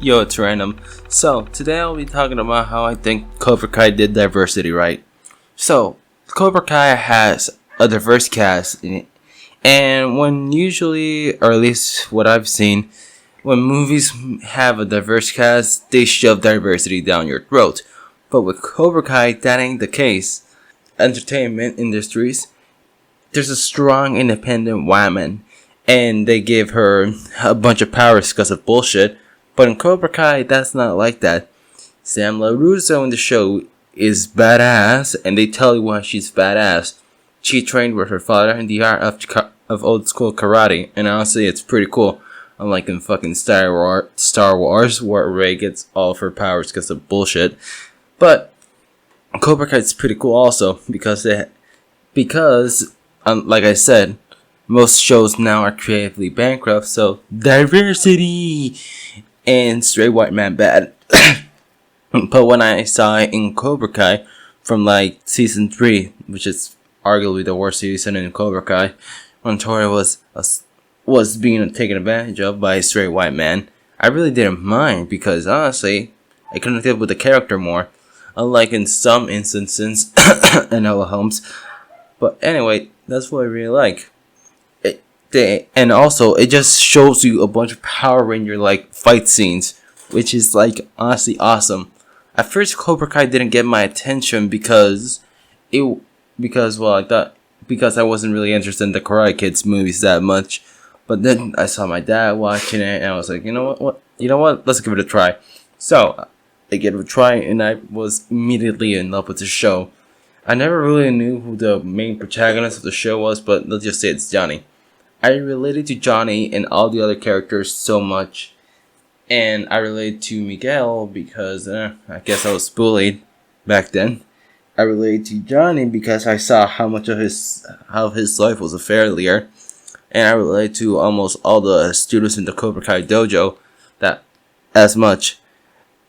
Yo, it's Random. So, today I'll be talking about how I think Cobra Kai did diversity right. So, Cobra Kai has a diverse cast in it. And when usually, or at least what I've seen, when movies have a diverse cast, they shove diversity down your throat. But with Cobra Kai, that ain't the case. Entertainment industries, there's a strong independent woman, and they give her a bunch of powers because of bullshit. But in Cobra Kai, that's not like that. Sam LaRusso in the show is badass, and they tell you why she's badass. She trained with her father in the art of old school karate, and honestly, it's pretty cool. Unlike in fucking Star Wars, where Rey gets all of her powers because of bullshit. But Cobra Kai is pretty cool also because like I said, most shows now are creatively bankrupt, so diversity and straight white man bad. But when I saw it in Cobra Kai from like season 3, which is arguably the worst season in Cobra Kai, when Tori was being taken advantage of by a straight white man, I really didn't mind because honestly, I connected with the character more, unlike in some instances in Ella Holmes. But anyway, that's what I really like. And also, it just shows you a bunch of Power Ranger like fight scenes, which is like honestly awesome. At first, Cobra Kai didn't get my attention because I wasn't really interested in the Karate Kids movies that much. But then I saw my dad watching it, and I was like, you know what? Let's give it a try. So I gave it a try, and I was immediately in love with the show. I never really knew who the main protagonist of the show was, but let's just say it's Johnny. I related to Johnny and all the other characters so much, and I related to Miguel because I guess I was bullied back then. I related to Johnny because I saw how his life was a failure, and I related to almost all the students in the Cobra Kai dojo that as much.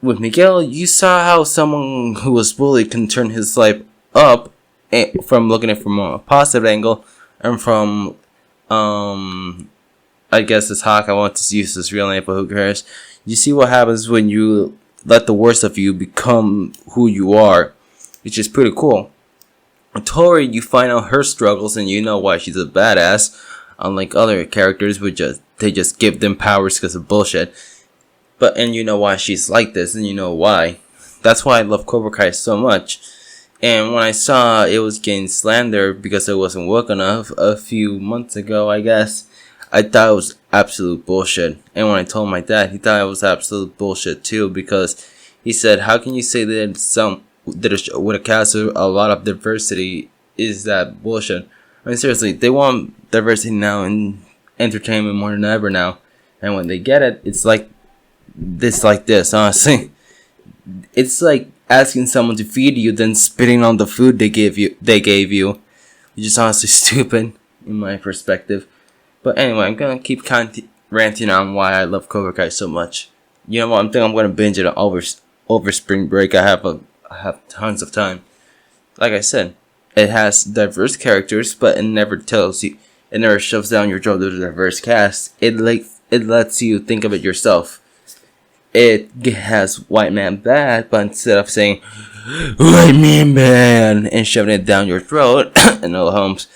With Miguel, you saw how someone who was bullied can turn his life up from looking at it from a positive angle, and from I guess it's Hawk. I want to use his real name, but who cares? You see what happens when you let the worst of you become who you are, which is pretty cool. With Tori, you find out her struggles and you know why she's a badass. Unlike other characters, they just give them powers because of bullshit. And you know why she's like this, and you know why. That's why I love Cobra Kai so much. And when I saw it was getting slandered because it wasn't woke enough a few months ago, I guess, I thought it was absolute bullshit. And when I told my dad, he thought it was absolute bullshit too, because he said, how can you say that with a cast of a lot of diversity is that bullshit? I mean, seriously, they want diversity now in entertainment more than ever now. And when they get it, it's like this, honestly. It's like asking someone to feed you, then spitting on the food they gave you, which is honestly stupid in my perspective. But anyway, I'm gonna keep ranting on why I love Cobra Kai so much. You know what? I'm gonna binge it over spring break. I have tons of time. Like I said, it has diverse characters, but it never shoves down your throat with a diverse cast. It lets you think of it yourself. It has white man bad, but instead of saying white man bad and shoving it down your throat in all homes,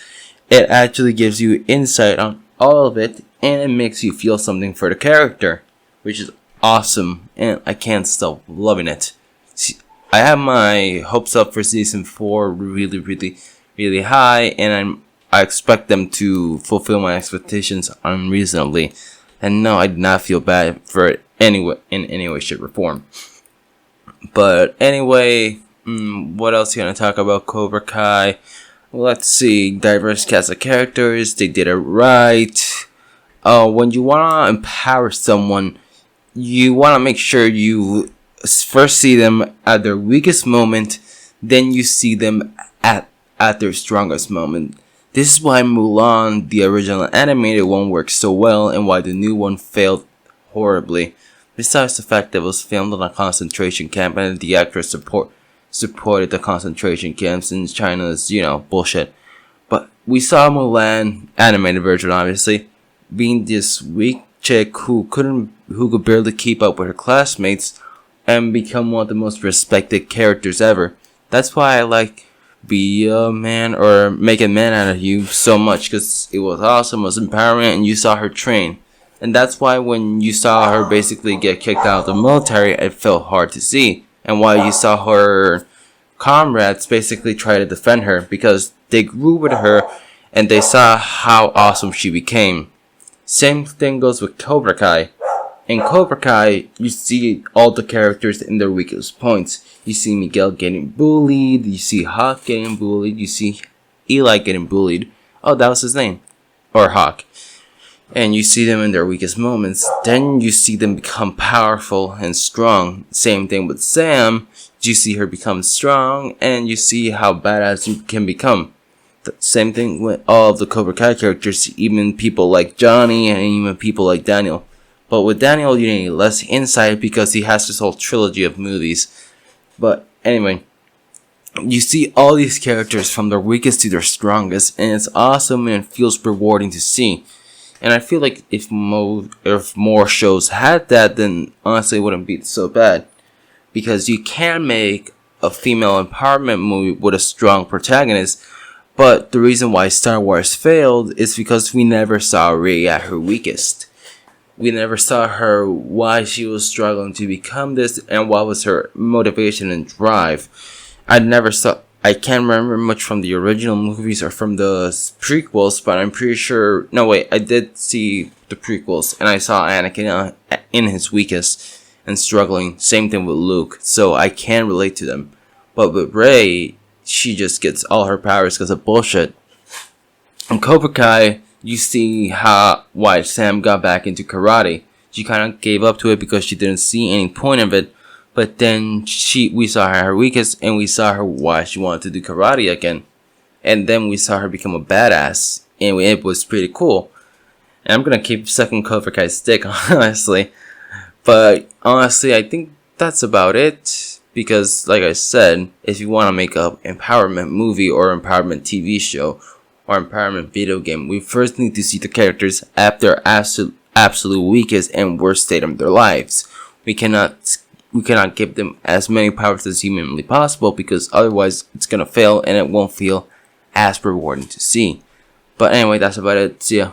it actually gives you insight on all of it, and it makes you feel something for the character, which is awesome, and I can't stop loving it. I have my hopes up for season 4 really, really, really high, and I expect them to fulfill my expectations unreasonably. And no, I did not feel bad for it in any way, shape, or form. But anyway, what else are you gonna talk about Cobra Kai? Well, let's see. Diverse cast of characters. They did it right. When you wanna empower someone, you wanna make sure you first see them at their weakest moment, then you see them at their strongest moment. This is why Mulan, the original animated one, works so well, and why the new one failed horribly. Besides the fact that it was filmed in a concentration camp and the actors supported the concentration camps in China's, bullshit. But we saw Mulan, animated version obviously, being this weak chick who could barely keep up with her classmates and become one of the most respected characters ever. That's why I like Be a Man or Make a Man Out of You so much, because it was awesome, it was empowering, and you saw her train. And that's why when you saw her basically get kicked out of the military, it felt hard to see. And why you saw her comrades basically try to defend her, because they grew with her and they saw how awesome she became. Same thing goes with Cobra Kai. In Cobra Kai, you see all the characters in their weakest points. You see Miguel getting bullied, you see Hawk getting bullied, you see Eli getting bullied. Oh, that was his name. Or Hawk. And you see them in their weakest moments. Then you see them become powerful and strong. Same thing with Sam. You see her become strong, and you see how badass you can become. The same thing with all of the Cobra Kai characters, even people like Johnny and even people like Daniel. But with Daniel, you need less insight because he has this whole trilogy of movies. But anyway, you see all these characters from their weakest to their strongest, and it's awesome and it feels rewarding to see. And I feel like if more shows had that, then honestly it wouldn't be so bad. Because you can make a female empowerment movie with a strong protagonist, but the reason why Star Wars failed is because we never saw Rey at her weakest. We never saw her why she was struggling to become this and what was her motivation and drive. I can't remember much from the original movies or from the prequels, but I'm pretty sure... No, wait, I did see the prequels, and I saw Anakin in his weakest and struggling. Same thing with Luke, so I can relate to them. But with Rey, she just gets all her powers because of bullshit. In Cobra Kai, you see why Sam got back into karate. She kind of gave up to it because she didn't see any point of it. But then we saw her at her weakest, and we saw her why she wanted to do karate again. And then we saw her become a badass, and it was pretty cool. And I'm gonna keep sucking Cobra Kai's stick, honestly. But honestly, I think that's about it. Because, like I said, if you want to make an empowerment movie or empowerment TV show or empowerment video game, we first need to see the characters at their absolute weakest and worst state of their lives. We cannot give them as many powers as humanly possible, because otherwise it's gonna fail and it won't feel as rewarding to see. But anyway, that's about it. See ya.